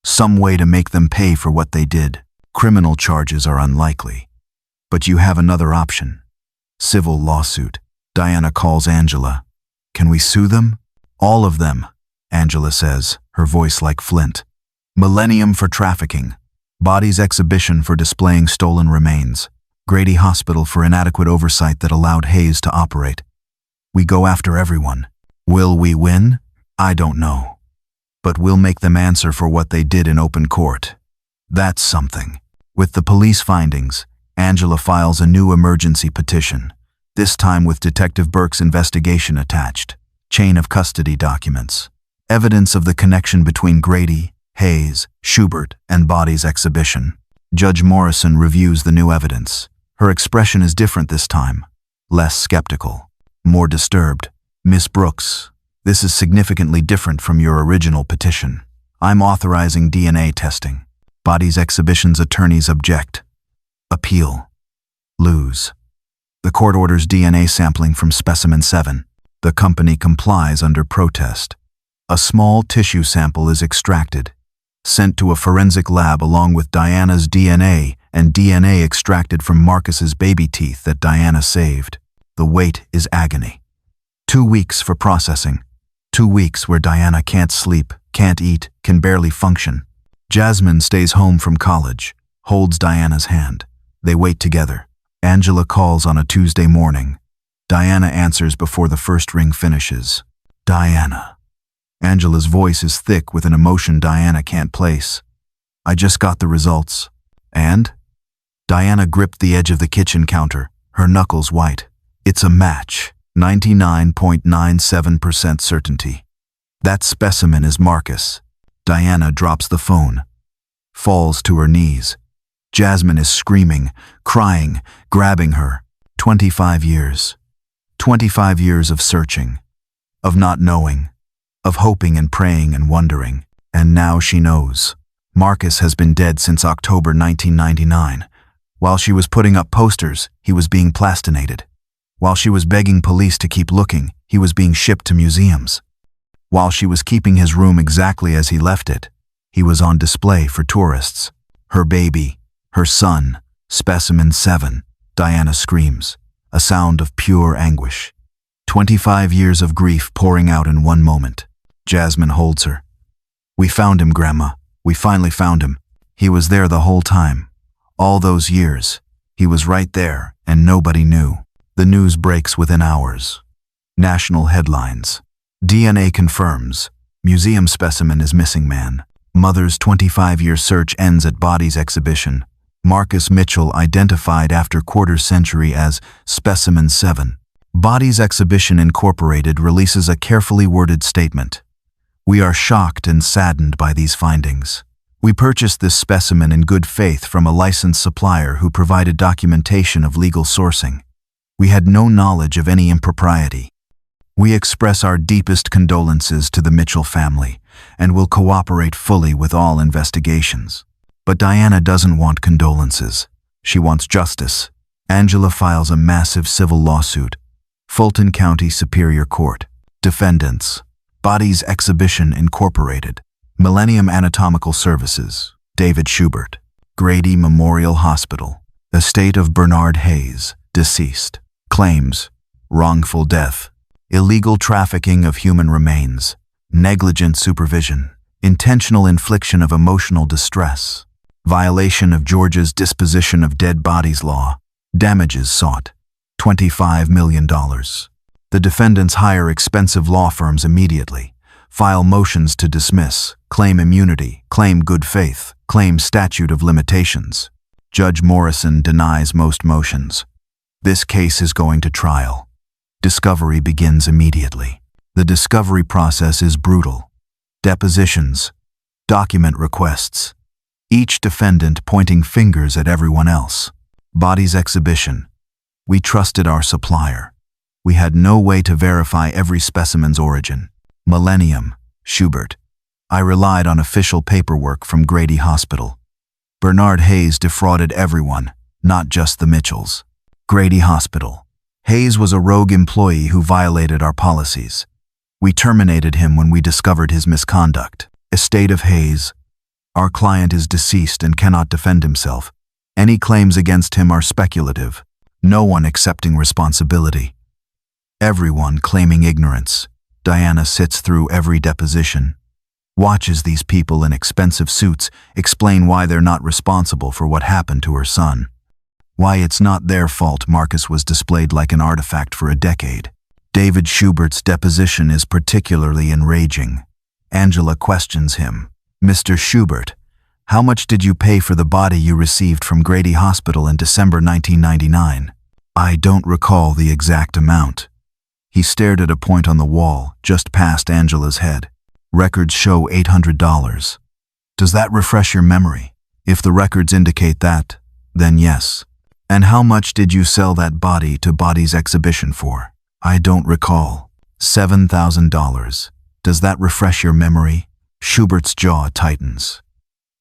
Some way to make them pay for what they did. Criminal charges are unlikely. But you have another option. Civil lawsuit. Diana calls Angela. Can we sue them? All of them, Angela says, her voice like flint. Millennium for trafficking. Bodies Exhibition for displaying stolen remains. Grady Hospital for inadequate oversight that allowed Hayes to operate. We go after everyone. Will we win? I don't know. But we'll make them answer for what they did in open court. That's something. With the police findings, Angela files a new emergency petition, this time with Detective Burke's investigation attached. Chain of custody documents. Evidence of the connection between Grady, Hayes, Schubert, and Bodies Exhibition. Judge Morrison reviews the new evidence. Her expression is different this time. Less skeptical. More disturbed. Miss Brooks, this is significantly different from your original petition. I'm authorizing DNA testing. Bodies Exhibition's attorneys object. Appeal. Lose. The court orders DNA sampling from Specimen 7. The company complies under protest. A small tissue sample is extracted, sent to a forensic lab along with Diana's DNA and DNA extracted from Marcus's baby teeth that Diana saved. The wait is agony. 2 weeks for processing. 2 weeks where Diana can't sleep, can't eat, can barely function. Jasmine stays home from college, holds Diana's hand. They wait together. Angela calls on a Tuesday morning. Diana answers before the first ring finishes. Diana. Angela's voice is thick with an emotion Diana can't place. I just got the results. And? Diana gripped the edge of the kitchen counter, her knuckles white. It's a match. 99.97% certainty. That specimen is Marcus. Diana drops the phone. Falls to her knees. Jasmine is screaming, crying, grabbing her. 25 years. 25 years of searching. Of not knowing. Of hoping and praying and wondering. And now she knows. Marcus has been dead since October 1999. While she was putting up posters, he was being plastinated. While she was begging police to keep looking, he was being shipped to museums. While she was keeping his room exactly as he left it, he was on display for tourists. Her baby, her son, Specimen 7, Diana screams, a sound of pure anguish. 25 years of grief pouring out in one moment. Jasmine holds her. "We found him, Grandma. We finally found him. He was there the whole time. All those years. He was right there, and nobody knew." The news breaks within hours. National headlines. DNA confirms. Museum specimen is missing man. Mother's 25-year search ends at bodies exhibition. Marcus Mitchell identified after quarter century as Specimen 7. Bodies Exhibition Incorporated releases a carefully worded statement. "We are shocked and saddened by these findings. We purchased this specimen in good faith from a licensed supplier who provided documentation of legal sourcing. We had no knowledge of any impropriety. We express our deepest condolences to the Mitchell family and will cooperate fully with all investigations." But Diana doesn't want condolences. She wants justice. Angela files a massive civil lawsuit. Fulton County Superior Court. Defendants: Bodies Exhibition Incorporated, Millennium Anatomical Services, David Schubert, Grady Memorial Hospital, Estate of Bernard Hayes, deceased. Claims: wrongful death, illegal trafficking of human remains, negligent supervision, intentional infliction of emotional distress, violation of Georgia's disposition of dead bodies law, damages sought, $25 million. The defendants hire expensive law firms immediately, file motions to dismiss, claim immunity, claim good faith, claim statute of limitations. Judge Morrison denies most motions. This case is going to trial. Discovery begins immediately. The discovery process is brutal. Depositions, document requests, each defendant pointing fingers at everyone else. Bodies exhibition. We trusted our supplier. We had no way to verify every specimen's origin. Millennium, Schubert. I relied on official paperwork from Grady Hospital. Bernard Hayes defrauded everyone, not just the Mitchells. Grady Hospital. Hayes was a rogue employee who violated our policies. We terminated him when we discovered his misconduct. Estate of Hayes. Our client is deceased and cannot defend himself. Any claims against him are speculative. No one accepting responsibility. Everyone claiming ignorance. Diana sits through every deposition, watches these people in expensive suits explain why they're not responsible for what happened to her son. Why it's not their fault Marcus was displayed like an artifact for a decade. David Schubert's deposition is particularly enraging. Angela questions him. "Mr. Schubert, how much did you pay for the body you received from Grady Hospital in December 1999? "I don't recall the exact amount." He stared at a point on the wall, just past Angela's head. "Records show $800. Does that refresh your memory? If the records indicate that, then yes. And how much did you sell that body to Bodies Exhibition for?" "I don't recall." $7,000. Does that refresh your memory? Schubert's jaw tightens.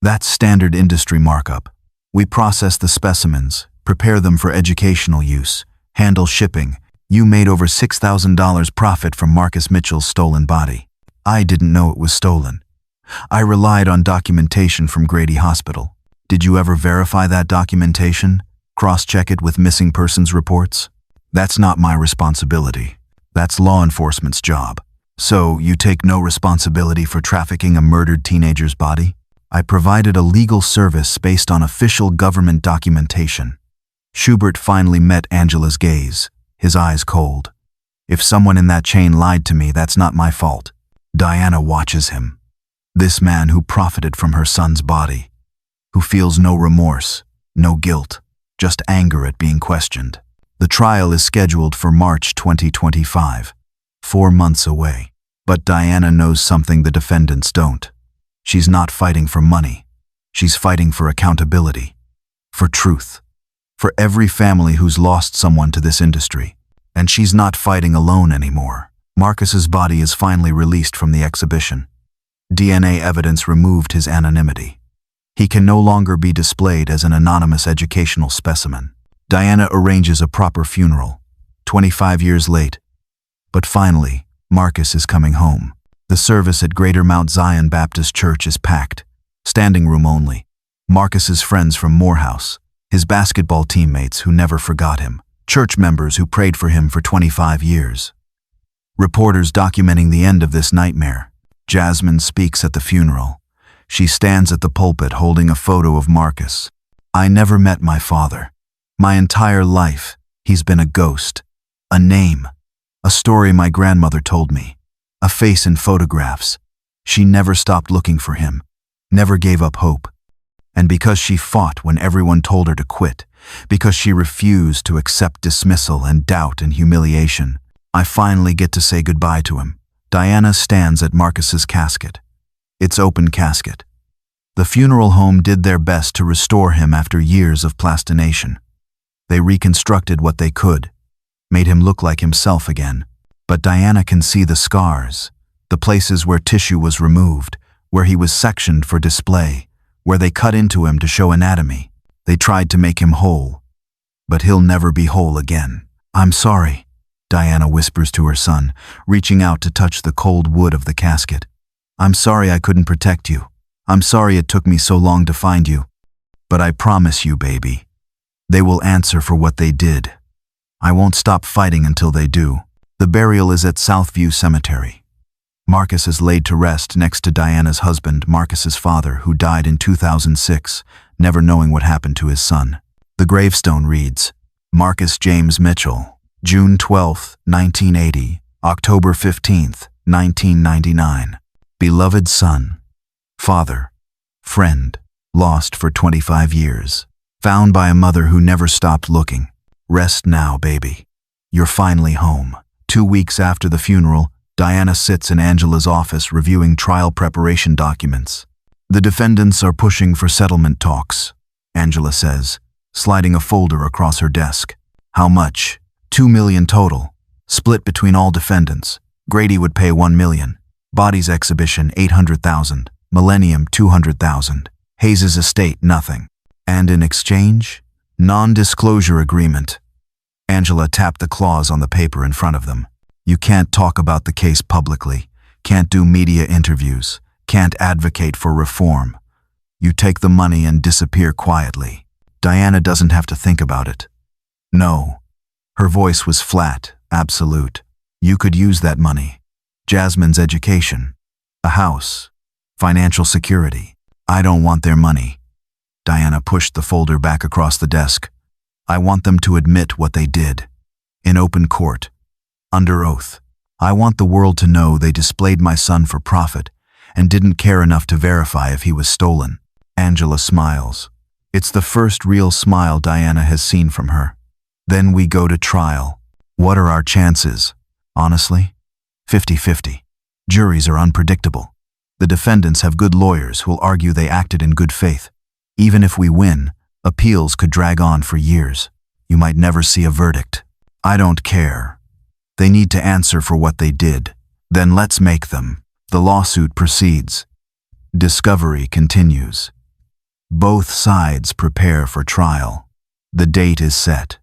"That's standard industry markup. We process the specimens, prepare them for educational use, handle shipping. You made over $6,000 profit from Marcus Mitchell's stolen body. I didn't know it was stolen. I relied on documentation from Grady Hospital. Did you ever verify that documentation? Cross-check it with missing persons reports? That's not my responsibility. That's law enforcement's job. So, you take no responsibility for trafficking a murdered teenager's body?" "I provided a legal service based on official government documentation." Schubert finally met Angela's gaze, his eyes cold. "If someone in that chain lied to me, that's not my fault." Diana watches him. This man who profited from her son's body, who feels no remorse, no guilt, just anger at being questioned. The trial is scheduled for March 2025, 4 months away. But Diana knows something the defendants don't. She's not fighting for money. She's fighting for accountability, for truth, for every family who's lost someone to this industry. And she's not fighting alone anymore. Marcus's body is finally released from the exhibition. DNA evidence removed his anonymity. He can no longer be displayed as an anonymous educational specimen. Diana arranges a proper funeral, 25 years late. But finally, Marcus is coming home. The service at Greater Mount Zion Baptist Church is packed, standing room only. Marcus's friends from Morehouse, his basketball teammates who never forgot him, church members who prayed for him for 25 years. Reporters documenting the end of this nightmare. Jasmine speaks at the funeral. She stands at the pulpit holding a photo of Marcus. I never met my father. My entire life, he's been a ghost, a name, a story my grandmother told me, a face in photographs. She never stopped looking for him, never gave up hope. And because she fought when everyone told her to quit, because she refused to accept dismissal and doubt and humiliation, I finally get to say goodbye to him. Diana stands at Marcus's casket. It's open casket. The funeral home did their best to restore him after years of plastination. They reconstructed what they could, made him look like himself again. But Diana can see the scars, the places where tissue was removed, where he was sectioned for display, where they cut into him to show anatomy. They tried to make him whole, but he'll never be whole again. I'm sorry, Diana whispers to her son, reaching out to touch the cold wood of the casket. I'm sorry I couldn't protect you. I'm sorry it took me so long to find you. But I promise you, baby, they will answer for what they did. I won't stop fighting until they do. The burial is at Southview Cemetery. Marcus is laid to rest next to Diana's husband, Marcus's father, who died in 2006, never knowing what happened to his son. The gravestone reads, Marcus James Mitchell, June 12, 1980, October 15, 1999. Beloved son, father, friend, lost for 25 years. Found by a mother who never stopped looking. Rest now, baby. You're finally home. 2 weeks after the funeral, Diana sits in Angela's office reviewing trial preparation documents. The defendants are pushing for settlement talks, Angela says, sliding a folder across her desk. How much? $2 million total. Split between all defendants. Grady would pay $1 million. Bodies exhibition $800,000. Millennium $200,000. Hayes's estate nothing. And in exchange, non-disclosure agreement. Angela tapped the clause on the paper in front of them. You can't talk about the case publicly, can't do media interviews, can't advocate for reform. You take the money and disappear quietly. Diana doesn't have to think about it. No. Her voice was flat, absolute. You could use that money. Jasmine's education, a house, financial security. I don't want their money. Diana pushed the folder back across the desk. I want them to admit what they did. In open court. Under oath. I want the world to know they displayed my son for profit and didn't care enough to verify if he was stolen. Angela smiles. It's the first real smile Diana has seen from her. Then we go to trial. What are our chances? Honestly, 50-50. Juries are unpredictable. The defendants have good lawyers who'll argue they acted in good faith. Even if we win, appeals could drag on for years. You might never see a verdict. I don't care. They need to answer for what they did. Then let's make them. The lawsuit proceeds. Discovery continues. Both sides prepare for trial. The date is set.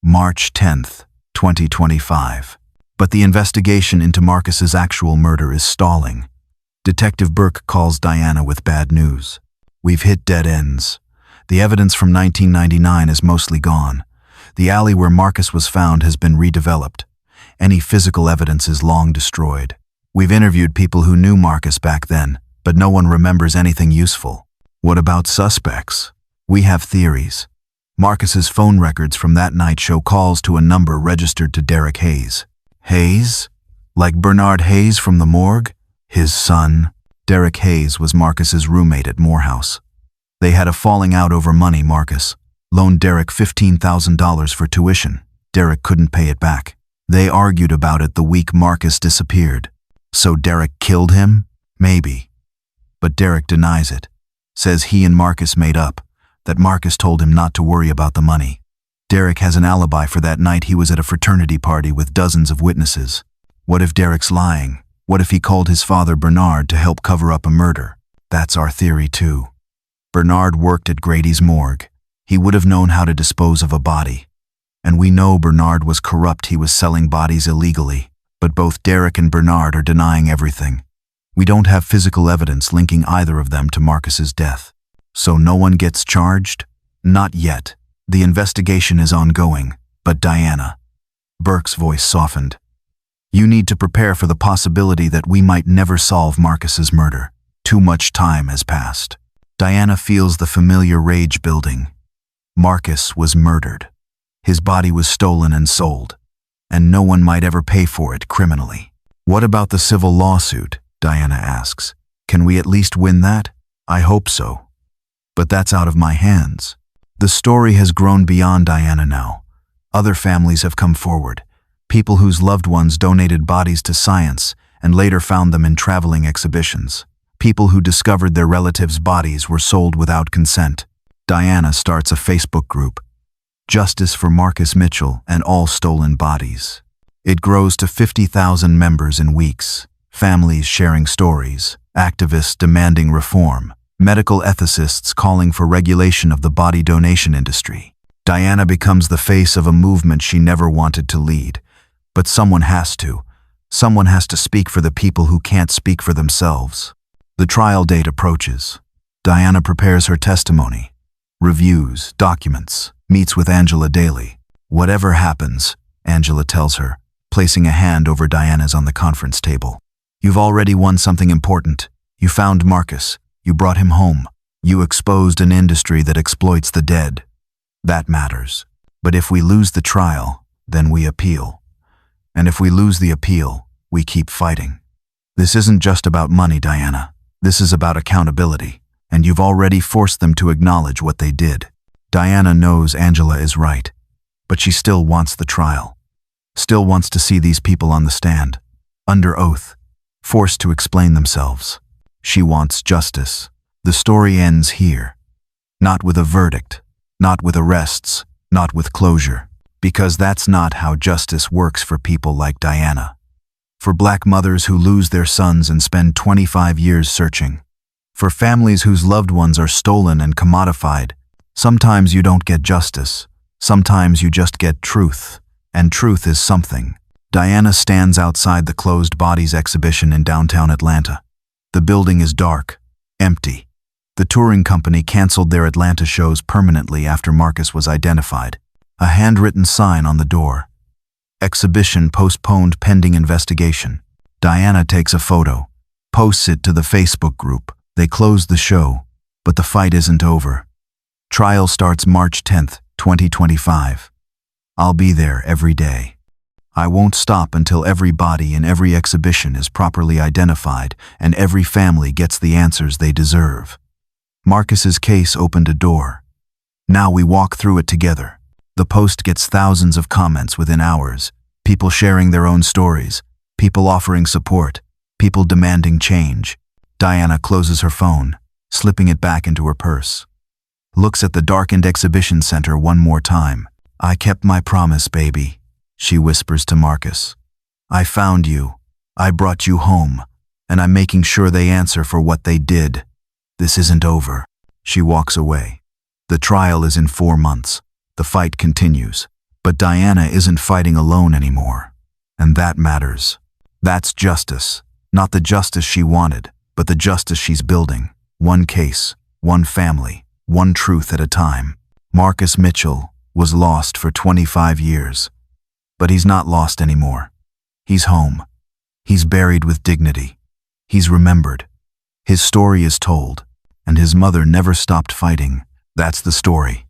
March 10th, 2025. But the investigation into Marcus's actual murder is stalling. Detective Burke calls Diana with bad news. We've hit dead ends. The evidence from 1999 is mostly gone. The alley where Marcus was found has been redeveloped. Any physical evidence is long destroyed. We've interviewed people who knew Marcus back then, but no one remembers anything useful. What about suspects? We have theories. Marcus's phone records from that night show calls to a number registered to Derek Hayes. Hayes? Like Bernard Hayes from the Morgue? His son? Derek Hayes was Marcus's roommate at Morehouse. They had a falling out over money. Marcus loaned Derek $15,000 for tuition. Derek couldn't pay it back. They argued about it the week Marcus disappeared. So Derek killed him? Maybe. But Derek denies it. Says he and Marcus made up, that Marcus told him not to worry about the money. Derek has an alibi for that night he was at a fraternity party with dozens of witnesses. What if Derek's lying? What if he called his father Bernard to help cover up a murder? That's our theory too. Bernard worked at Grady's morgue. He would have known how to dispose of a body. And we know Bernard was corrupt. He was selling bodies illegally. But both Derek and Bernard are denying everything. We don't have physical evidence linking either of them to Marcus's death. So no one gets charged? Not yet. The investigation is ongoing. But Diana. Burke's voice softened. You need to prepare for the possibility that we might never solve Marcus's murder. Too much time has passed. Diana feels the familiar rage building. Marcus was murdered. His body was stolen and sold. And no one might ever pay for it criminally. What about the civil lawsuit? Diana asks. Can we at least win that? I hope so. But that's out of my hands. The story has grown beyond Diana now. Other families have come forward. People whose loved ones donated bodies to science and later found them in traveling exhibitions. People who discovered their relatives' bodies were sold without consent. Diana starts a Facebook group. Justice for Marcus Mitchell and all stolen bodies. It grows to 50,000 members in weeks. Families sharing stories, activists demanding reform, medical ethicists calling for regulation of the body donation industry. Diana becomes the face of a movement she never wanted to lead. But someone has to. Someone has to speak for the people who can't speak for themselves. The trial date approaches. Diana prepares her testimony, reviews, documents, meets with Angela daily. Whatever happens, Angela tells her, placing a hand over Diana's on the conference table. You've already won something important. You found Marcus. You brought him home. You exposed an industry that exploits the dead. That matters. But if we lose the trial, then we appeal. And if we lose the appeal, we keep fighting. This isn't just about money, Diana. This is about accountability. And you've already forced them to acknowledge what they did. Diana knows Angela is right, but she still wants the trial. Still wants to see these people on the stand, under oath, forced to explain themselves. She wants justice. The story ends here. Not with a verdict, not with arrests, not with closure. Because that's not how justice works for people like Diana. For Black mothers who lose their sons and spend 25 years searching. For families whose loved ones are stolen and commodified. Sometimes you don't get justice. Sometimes you just get truth. And truth is something. Diana stands outside the closed bodies exhibition in downtown Atlanta. The building is dark, empty. The touring company canceled their Atlanta shows permanently after Marcus was identified. A handwritten sign on the door. Exhibition postponed pending investigation. Diana takes a photo, posts it to the Facebook group. They close the show, but the fight isn't over. Trial starts March 10th, 2025. I'll be there every day. I won't stop until every body in every exhibition is properly identified and every family gets the answers they deserve. Marcus's case opened a door. Now we walk through it together. The post gets thousands of comments within hours, people sharing their own stories, people offering support, people demanding change. Diana closes her phone, slipping it back into her purse. Looks at the darkened exhibition center one more time. I kept my promise, baby, she whispers to Marcus. I found you. I brought you home, and I'm making sure they answer for what they did. This isn't over. She walks away. The trial is in 4 months. The fight continues, but Diana isn't fighting alone anymore. And that matters. That's justice, not the justice she wanted, but the justice she's building. One case, one family, one truth at a time. Marcus Mitchell was lost for 25 years, but he's not lost anymore. He's home. He's buried with dignity. He's remembered. His story is told, and his mother never stopped fighting. That's the story.